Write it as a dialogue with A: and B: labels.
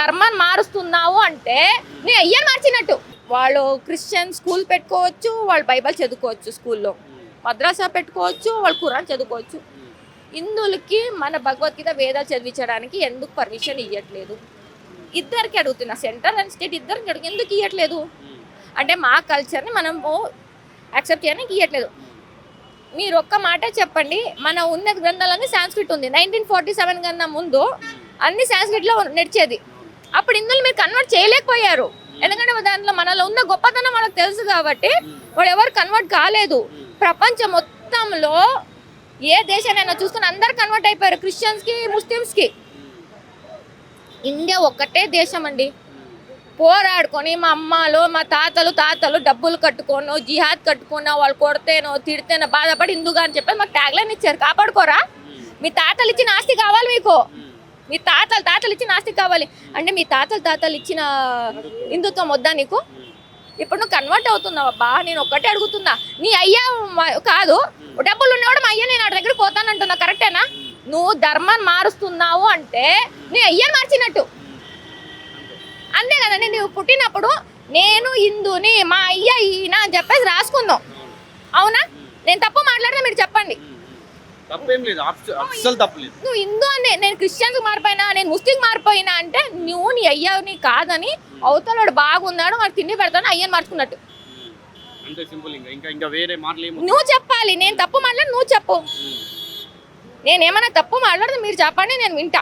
A: ధర్మాన్ని మారుస్తున్నావు అంటే నీ అయ్యే మార్చినట్టు. వాళ్ళు క్రిస్టియన్ స్కూల్ పెట్టుకోవచ్చు, వాళ్ళు బైబిల్ చదువుకోవచ్చు, స్కూల్లో మద్రాసా పెట్టుకోవచ్చు, వాళ్ళు ఖురాన్ చదువుకోవచ్చు. హిందువులకి మన భగవద్గీత వేదాలు చదివించడానికి ఎందుకు పర్మిషన్ ఇవ్వట్లేదు? ఇద్దరికి అడుగుతున్నా, సెంట్రల్ అండ్ స్టేట్ ఇద్దరికి అడుగు, ఎందుకు ఇవ్వట్లేదు అంటే మా కల్చర్ని మనము యాక్సెప్ట్ చేయడానికి ఇవ్వట్లేదు. మీరు ఒక్క మాట చెప్పండి, మన ఉన్న గ్రంథాలన్నీ సాంస్క్రిట్ ఉంది. 1947 కన్నా ముందు అన్ని సాంస్క్రిట్లో నడిచేది. అప్పుడు హిందువులు మీరు కన్వర్ట్ చేయలేకపోయారు, ఎందుకంటే దాంట్లో మనలో ఉన్న గొప్పతనం మనకు తెలుసు కాబట్టి వాడు ఎవరు కన్వర్ట్ కాలేదు. ప్రపంచం మొత్తంలో ఏ దేశానైనా చూసుకుని అందరు కన్వర్ట్ అయిపోయారు, క్రిస్టియన్స్కి ముస్లిమ్స్కి. ఇండియా ఒక్కటే దేశం అండి, పోరాడుకొని మా అమ్మలు మా తాతలు డబ్బులు కట్టుకోనో జిహాద్ కట్టుకున్నా, వాళ్ళు కొడితేనో తిడితేనో బాధపడి హిందూగా అని చెప్పి మాకు ట్యాగ్లైన్ ఇచ్చారు. కాపాడుకోరా? మీ తాతలు ఇచ్చిన ఆస్తి కావాలి మీకు, మీ తాతలు ఇచ్చిన ఆస్తి కావాలి అంటే మీ తాతలు ఇచ్చిన హిందుత్వం వద్దా నీకు? ఇప్పుడు నువ్వు కన్వర్ట్ అవుతున్నావు. అబ్బా నేను ఒక్కటే అడుగుతున్నా, నీ అయ్యా కాదు, డబ్బులు ఉన్నవాడు మా అయ్యా నేను వాడి దగ్గర పోతానంటున్నా, కరెక్టేనా? నువ్వు ధర్మాన్ని మారుస్తున్నావు అంటే నీ అయ్యా మార్చినట్టు, అంతే కదండి. నువ్వు పుట్టినప్పుడు నేను హిందూని, మా అయ్య ఈయన అని చెప్పేసి రాసుకుందాం, అవునా? నేను తప్పు మాట్లాడినా మీరు చెప్పండి. నువ్వు హిందూ అని, నేను క్రిస్టియన్స్ మారిపోయినా, నేను ముస్లిం మారిపోయినా అంటే నువ్వు నీ అయ్యని కాదని అవతలవాడు బాగున్నాడు వాడు తిండి పెడతాను అయ్యని మార్చుకున్నట్టు నువ్వు చెప్పాలి. నేను తప్పు మాట్లాడి నువ్వు చెప్పు, నేనేమన్నా తప్పు మాట్లాడితే మీరు చెప్పండి, నేను వింటా.